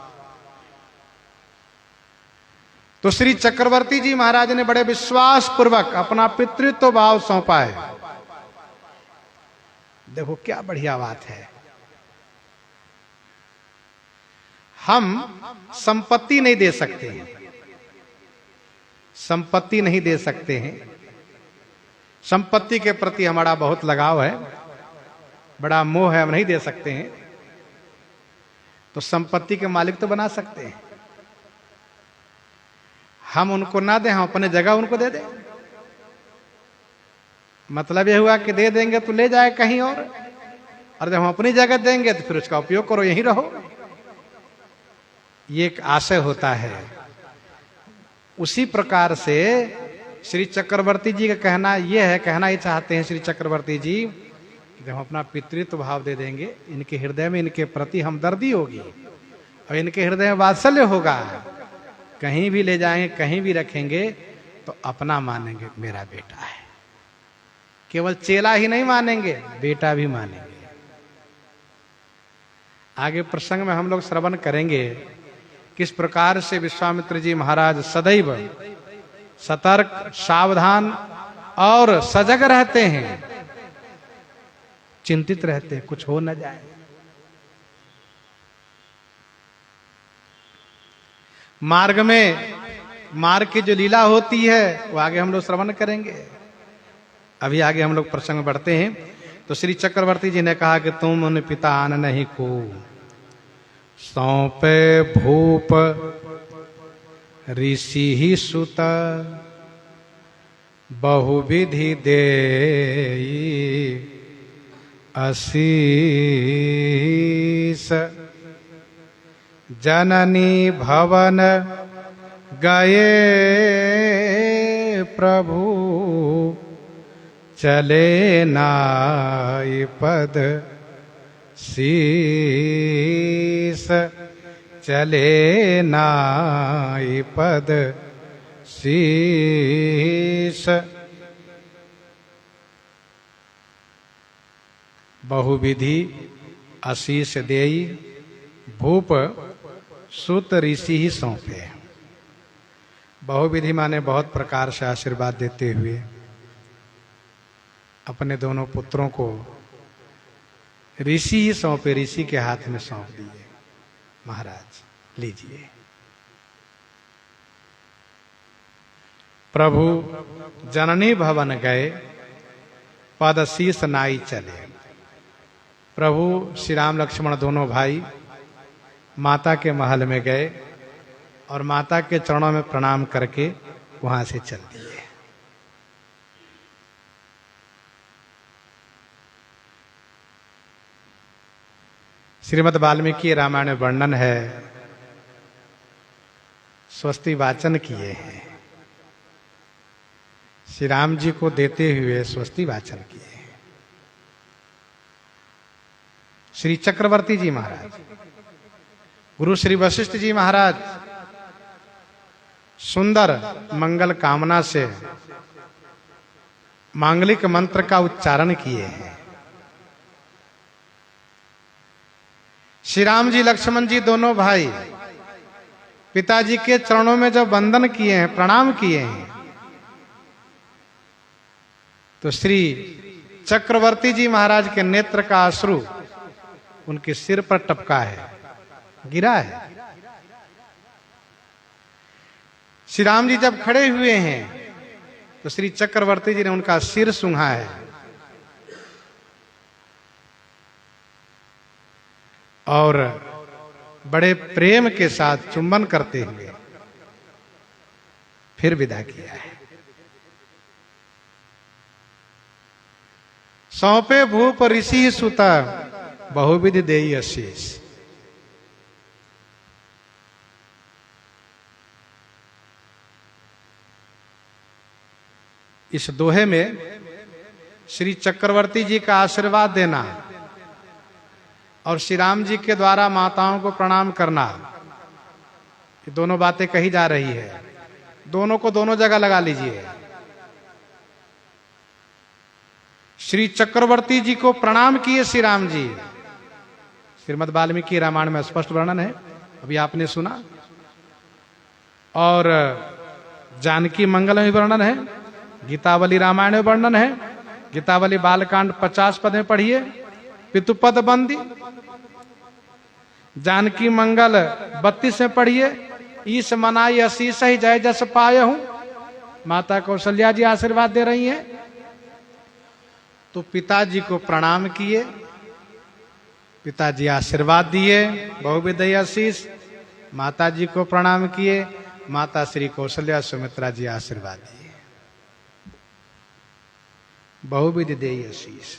तो श्री चक्रवर्ती जी महाराज ने बड़े विश्वास पूर्वक अपना पितृत्व भाव सौंपा है। देखो क्या बढ़िया बात है। हम संपत्ति नहीं दे सकते हैं, संपत्ति नहीं दे सकते हैं। संपत्ति के प्रति हमारा बहुत लगाव है, बड़ा मोह है, हम नहीं दे सकते हैं। तो संपत्ति के मालिक तो बना सकते हैं। हम उनको ना दें, हम अपने जगह उनको दे दें। मतलब यह हुआ कि दे देंगे तो ले जाए कहीं और जब हम अपनी जगह देंगे तो फिर उसका उपयोग करो, यहीं रहो। ये एक आशय होता है। उसी प्रकार से श्री चक्रवर्ती जी का कहना यह है, कहना ही चाहते हैं श्री चक्रवर्ती जी, जब हम अपना पितृत्व भाव दे देंगे, इनके हृदय में इनके प्रति हमदर्दी होगी और इनके हृदय में वात्सल्य होगा। कहीं भी ले जाएंगे, कहीं भी रखेंगे तो अपना मानेंगे, मेरा बेटा है। केवल चेला ही नहीं मानेंगे, बेटा भी मानेंगे। आगे प्रसंग में हम लोग श्रवण करेंगे किस प्रकार से विश्वामित्र जी महाराज सदैव सतर्क, सावधान और सजग रहते हैं, चिंतित रहते हैं कुछ हो न जाए। मार्ग में मार्ग की जो लीला होती है वो आगे हम लोग श्रवण करेंगे। अभी आगे हम लोग प्रसंग में बढ़ते हैं। तो श्री चक्रवर्ती जी ने कहा कि तुम उन पिता आन नहीं को, सौंपे भूप ऋषि ही सुत, बहुविधि दे असीस, जननी भवन गए प्रभु, चले नाई पद शीस, चले नाई पद शीस। बहुविधि आशीष देई, भूप सुत ऋषि ही सौंपे। बहुविधि माने बहुत प्रकार से आशीर्वाद देते हुए अपने दोनों पुत्रों को ऋषि ही सौंपे, ऋषि के हाथ में सौंप दिए। महाराज लीजिए। प्रभु जननी भवन गए, पद शीस नाई चले। प्रभु श्री राम लक्ष्मण दोनों भाई माता के महल में गए और माता के चरणों में प्रणाम करके वहां से चल दिए। श्रीमद् वाल्मीकि रामायण में वर्णन है, स्वस्ति वाचन किए हैं, श्री राम जी को देते हुए स्वस्ति वाचन किए हैं। श्री चक्रवर्ती जी महाराज, गुरु श्री वशिष्ठ जी महाराज सुंदर मंगल कामना से मांगलिक मंत्र का उच्चारण किए हैं। श्री राम जी लक्ष्मण जी दोनों भाई पिताजी के चरणों में जब वंदन किए हैं, प्रणाम किए हैं, तो श्री चक्रवर्ती जी महाराज के नेत्र का अश्रु उनके सिर पर टपका है, गिरा है। श्री राम जी जब खड़े हुए हैं तो श्री चक्रवर्ती जी ने उनका सिर सूंघा है और बड़े प्रेम के साथ चुंबन करते हुए फिर विदा किया है। सौंपे भूप ऋषि सुता बहुविधि देई आशीष। इस दोहे में श्री चक्रवर्ती जी का आशीर्वाद देना और श्री राम जी के द्वारा माताओं को प्रणाम करना, ये दोनों बातें कही जा रही है। दोनों को दोनों जगह लगा लीजिए। श्री चक्रवर्ती जी को प्रणाम किए श्री राम जी, श्रीमद् वाल्मीकि रामायण में स्पष्ट वर्णन है, अभी आपने सुना। और जानकी मंगल में वर्णन है, गीतावली रामायण में वर्णन है। गीतावली बालकांड 50 पद में पढ़िए, पितुपद बंदी। जानकी मंगल 32 में पढ़िए, ईश मनाई असीस ही जय जस पाए हूं। माता कौशल्या जी आशीर्वाद दे रही हैं। तो पिताजी को प्रणाम किए, पिताजी आशीर्वाद दिए, बहुविधि आशीष। माता जी को प्रणाम किए, माता श्री कौशल्या सुमित्रा जी आशीर्वाद दिए, बहुविधि देई आशीष।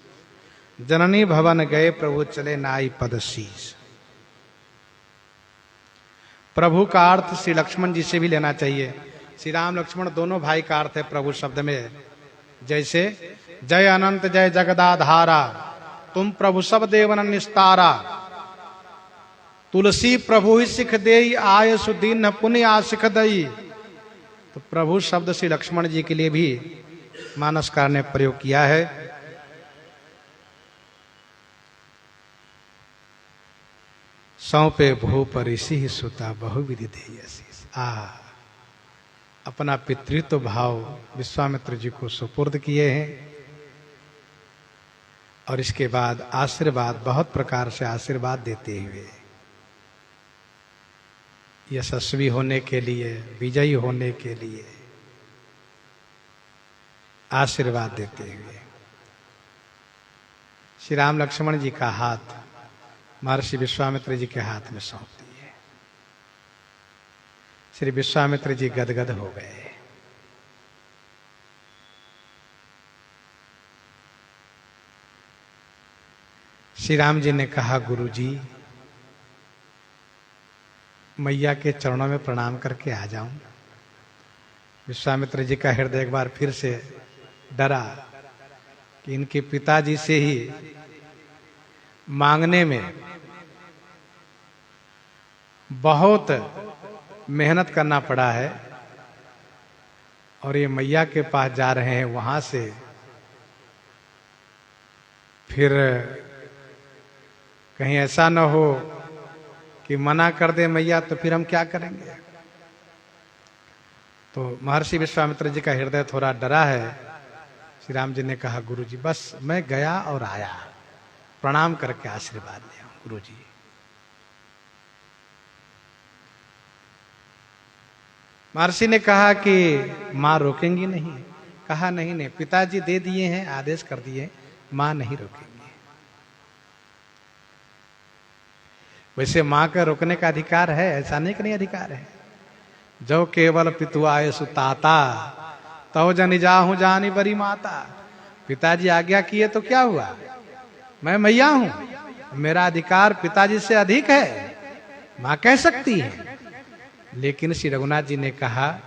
जननी भवन गए प्रभु चले नाई पद शीस। प्रभु का अर्थ श्री लक्ष्मण जी से भी लेना चाहिए। श्री राम लक्ष्मण दोनों भाई का अर्थ है प्रभु शब्द में। जैसे जय अनंत जय जगदाधारा, तुम प्रभु सब देवन निस्तारा। तुलसी प्रभु ही सिख देई, आय सुदीन पुण्य आशिख दई। तो प्रभु शब्द श्री लक्ष्मण जी के लिए भी मानसकार ने प्रयोग किया है। सौंपे भूप ऋषि सुता बहुविधि देई आशीष। अपना पितृत्व भाव विश्वामित्र जी को सुपुर्द किए हैं और इसके बाद आशीर्वाद, बहुत प्रकार से आशीर्वाद देते हुए, यशस्वी होने के लिए, विजयी होने के लिए आशीर्वाद देते हुए श्री राम लक्ष्मण जी का हाथ महर्षि विश्वामित्र जी के हाथ में सौंप दिए। श्री विश्वामित्र जी गदगद हो गए। श्री राम जी ने कहा, गुरुजी मैया के चरणों में प्रणाम करके आ जाऊं। विश्वामित्र जी का हृदय एक बार फिर से डरा कि इनके पिताजी से ही मांगने में बहुत मेहनत करना पड़ा है और ये मैया के पास जा रहे हैं, वहां से फिर कहीं ऐसा न हो कि मना कर दे मैया, तो फिर हम क्या करेंगे। तो महर्षि विश्वामित्र जी का हृदय थोड़ा डरा है। श्री राम जी ने कहा, गुरुजी बस मैं गया और आया, प्रणाम करके आशीर्वाद ले आऊं। गुरुजी महर्षि ने कहा कि मां रोकेंगी नहीं। कहा नहीं नहीं, पिताजी दे दिए हैं, आदेश कर दिए, मां नहीं रोकेंगी। वैसे मां का रोकने का अधिकार है, ऐसा नहीं कि नहीं अधिकार है। जो केवल पितुआए सुताता तो जन जाहूं जानी बरी माता। पिताजी आज्ञा किए तो क्या हुआ, मैं मैया हूं, मेरा अधिकार पिताजी से अधिक है, मां कह सकती है। लेकिन श्री रघुनाथ जी ने कहा,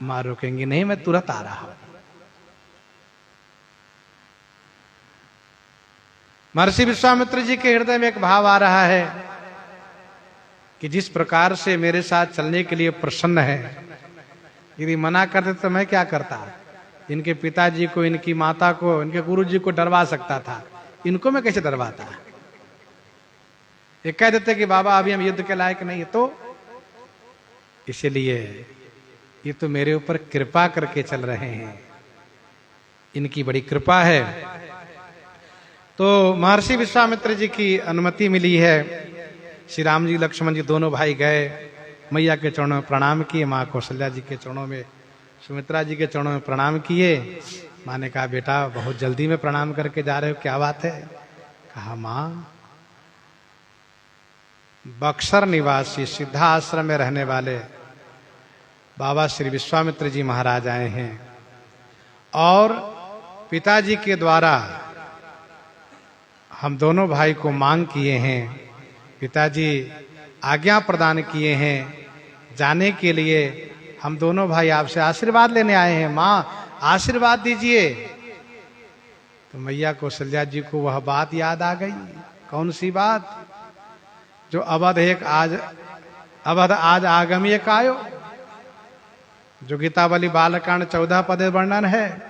मां रोकेंगी नहीं, मैं तुरंत आ रहा हूं। महर्षि विश्वामित्र जी के हृदय में एक भाव आ रहा है कि जिस प्रकार से मेरे साथ चलने के लिए प्रसन्न है, यदि मना करते तो मैं क्या करता। इनके पिताजी को, इनकी माता को, इनके गुरुजी को डरवा सकता था, इनको मैं कैसे डरवाता। ये कह देते कि बाबा अभी हम युद्ध के लायक नहीं है, तो इसलिए ये तो मेरे ऊपर कृपा करके चल रहे हैं, इनकी बड़ी कृपा है। तो महर्षि विश्वामित्र जी की अनुमति मिली है। श्री राम जी लक्ष्मण जी दोनों भाई गए, मैया के चरणों में प्रणाम किए, माँ कौशल्या जी के चरणों में, सुमित्रा जी के चरणों में प्रणाम किए। माँ ने कहा बेटा बहुत जल्दी में प्रणाम करके जा रहे हो, क्या बात है? कहा माँ, बक्सर निवासी सिद्धा आश्रम में रहने वाले बाबा श्री विश्वामित्र जी महाराज आए हैं और पिताजी के द्वारा हम दोनों भाई को मांग किए हैं। पिताजी आज्ञा प्रदान किए हैं जाने के लिए। हम दोनों भाई आपसे आशीर्वाद लेने आए हैं, माँ आशीर्वाद दीजिए। तो मैया कौशल्या जी को वह बात याद आ गई। कौन सी बात? जो अवध आज आगमी एक आयो, जो गीतावली बालकांड 14 पद वर्णन है।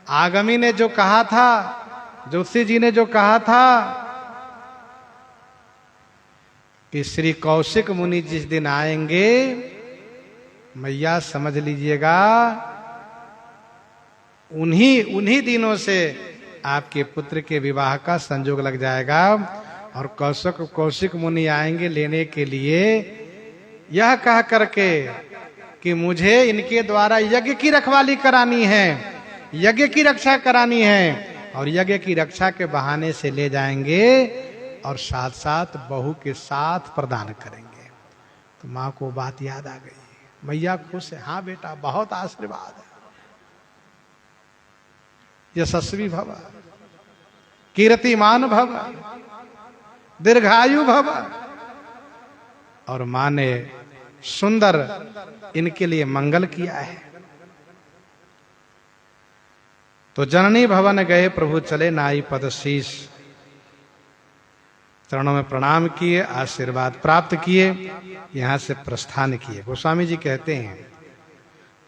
आगमी ने जो कहा था, जोशी जी ने जो कहा था कि श्री कौशिक मुनि जिस दिन आएंगे, मैया समझ लीजिएगा उन्हीं दिनों से आपके पुत्र के विवाह का संजोग लग जाएगा। और कौशिक मुनि आएंगे लेने के लिए, यह कह करके कि मुझे इनके द्वारा यज्ञ की रखवाली करानी है, यज्ञ की रक्षा करानी है, और यज्ञ की रक्षा के बहाने से ले जाएंगे और साथ साथ बहू के साथ प्रदान करेंगे। तो माँ को बात याद आ गई। मैया खुश है, हाँ बेटा बहुत आशीर्वाद है, यशस्वी भव, कीर्तिमान भव, दीर्घायु भव। और माँ ने सुंदर इनके लिए मंगल किया है। तो जननी भवन गए प्रभु चले नाई पद शीश, चरणों में प्रणाम किए, आशीर्वाद प्राप्त किए, यहां से प्रस्थान किए। गोस्वामी जी कहते हैं,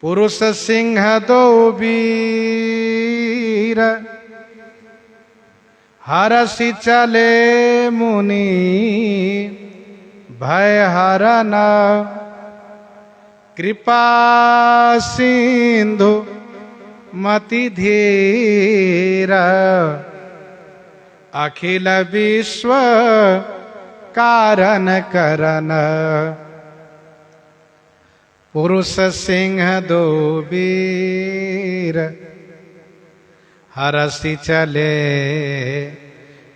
पुरुष सिंह दो वीर हरसि चले मुनि भय हरन, कृपा सिंधु मति धीर, अखिल विश्व कारण करन। पुरुष सिंह दो वीर हरसि चले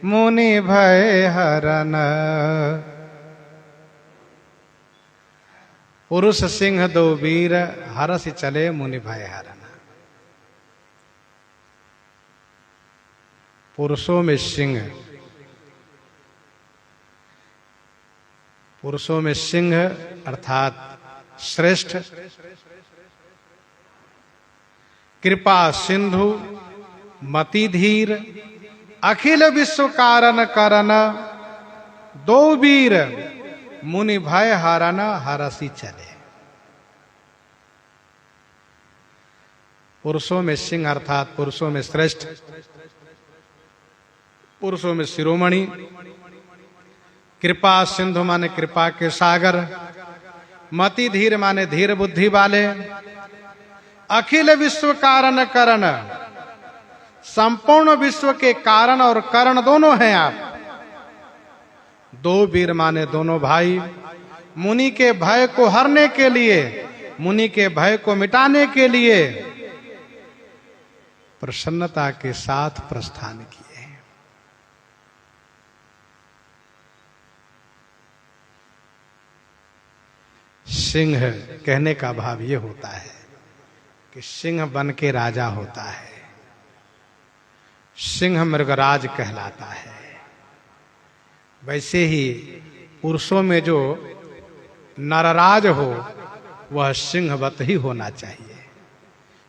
मुनि भय हरन। पुरुष सिंह दो वीर हरसि चले मुनि भय हरन। पुरुषों में सिंह, पुरुषों में सिंह अर्थात श्रेष्ठ, कृपा सिंधु मति धीर, अखिल विश्व कारण करन, दो वीर मुनि भय हरन हरसि चले। पुरुषों में सिंह अर्थात पुरुषों में श्रेष्ठ, पुरुषों में शिरोमणि, कृपा सिंधु माने कृपा के सागर, मति धीर माने धीर बुद्धि वाले, अखिल विश्व कारण करण, संपूर्ण विश्व के कारण और करण दोनों हैं आप। दो वीर माने दोनों भाई, मुनि के भय को हरने के लिए, मुनि के भय को मिटाने के लिए प्रसन्नता के साथ प्रस्थान किए। सिंह कहने का भाव ये होता है कि सिंह बन के राजा होता है, सिंह मृगराज कहलाता है। वैसे ही पुरुषों में जो नरराज हो वह सिंहवत ही होना चाहिए।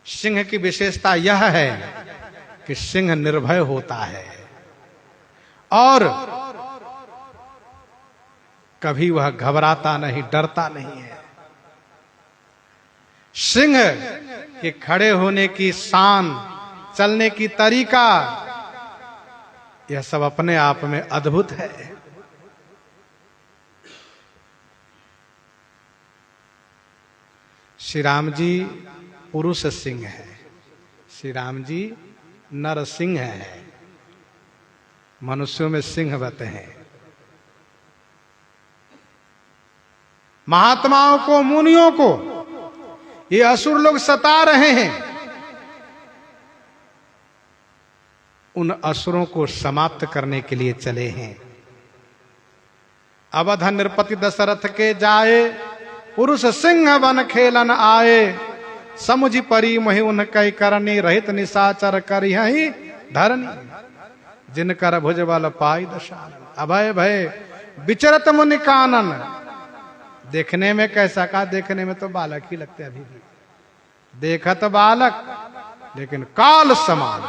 सिंह की विशेषता यह है कि सिंह निर्भय होता है और कभी वह घबराता नहीं, डरता नहीं है। सिंह के खड़े होने की शान, चलने की तरीका, यह सब अपने आप में अद्भुत है। श्री राम जी पुरुष सिंह है, श्री राम जी नर सिंह है। मनुष्यों में सिंहवत हैं। महात्माओं को, मुनियों को ये असुर लोग सता रहे हैं। उन असुरों को समाप्त करने के लिए चले हैं। अवध नृपति दशरथ के जाए, पुरुष सिंह बन खेलन आए। समुझ परी मोहि उन कई करनी, रहित निशाचर कर यही धरनी। जिनकर भुज बल पाई दशानन, अभय भय विचरत मुनि कानन। देखने में कैसा का, देखने में तो बालक ही लगते अभी भी, देखत बालक लेकिन काल समान।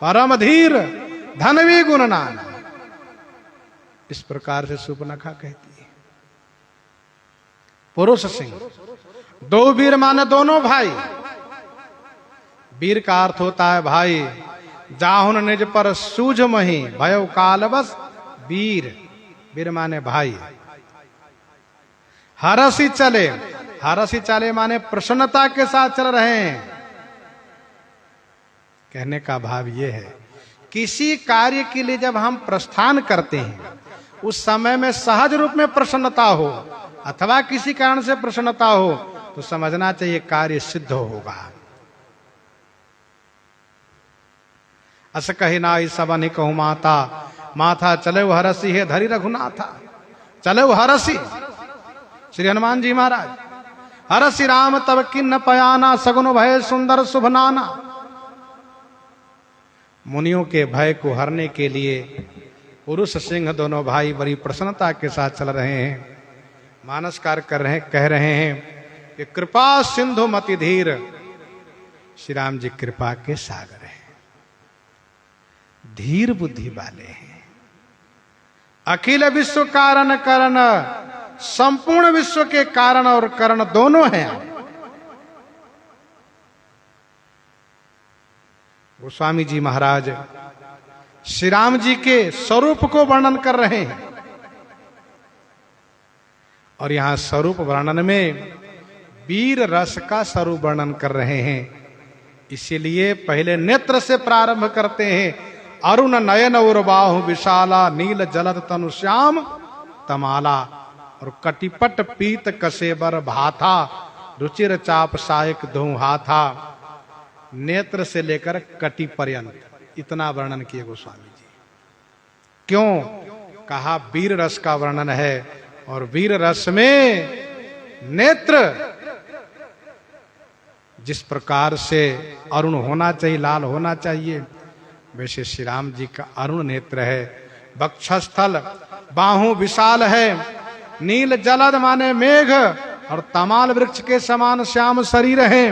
परम धीर धनवी गुणनान, इस प्रकार से सुपनखा कहती है। पुरुष सिंह, दो वीर माने दोनों भाई। वीर का अर्थ होता है भाई। जाहुन निज पर सूझ मही, भयो कालवश वीर। वीर माने भाई। हरसी चले, हरसी चले माने प्रसन्नता के साथ चल रहे हैं। कहने का भाव यह है, किसी कार्य के लिए जब हम प्रस्थान करते हैं, उस समय में सहज रूप में प्रसन्नता हो अथवा किसी कारण से प्रसन्नता हो, तो समझना चाहिए कार्य सिद्ध होगा। अस कही नाई सबनि कहूं माता, माथा चले हरसी है धरी रघुनाथा। चले हरसी श्री हनुमान जी महाराज। हरसी राम तब किन्न पयाना, सगुन भय सुंदर शुभ नाना। मुनियों के भय को हरने के लिए पुरुष सिंह दोनों भाई बड़ी प्रसन्नता के साथ चल रहे हैं। मानसकार कर रहे, कह रहे हैं कि कृपा सिंधु मति धीर। श्री राम जी कृपा के सागर हैं, धीर बुद्धि वाले हैं। अखिल विश्व कारण करण, संपूर्ण विश्व के कारण और करण दोनों हैं। गोस्वामी जी महाराज श्री राम जी के स्वरूप को वर्णन कर रहे हैं, और यहां स्वरूप वर्णन में वीर रस का स्वरूप वर्णन कर रहे हैं। इसीलिए पहले नेत्र से प्रारंभ करते हैं। अरुण नयन और बाहु विशाला, नील जलद तनु श्याम तमाला। और कटिपट पीत कसेबर भाथा, रुचिर चाप सायक दो हाथा। नेत्र से लेकर कटि पर्यंत इतना वर्णन किए गोस्वामी जी। क्यों कहा? वीर रस का वर्णन है, और वीर रस में नेत्र जिस प्रकार से अरुण होना चाहिए, लाल होना चाहिए, वैसे श्री राम जी का अरुण नेत्र है। वक्षस्थल बाहु विशाल है, नील जलद माने मेघ, और तमाल वृक्ष के समान श्याम शरीर है।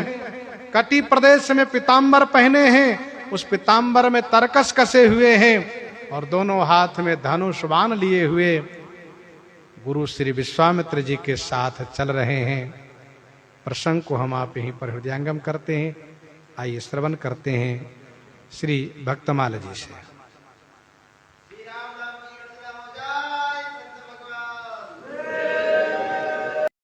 कटि प्रदेश में पीताम्बर पहने हैं, उस पीताम्बर में तरकस कसे हुए हैं, और दोनों हाथ में धनुष बाण लिए हुए गुरु श्री विश्वामित्र जी के साथ चल रहे हैं। प्रसंग को हम आप यहीं पर हृदयंगम करते हैं। आइए श्रवण करते हैं श्री भक्तमाल जी से।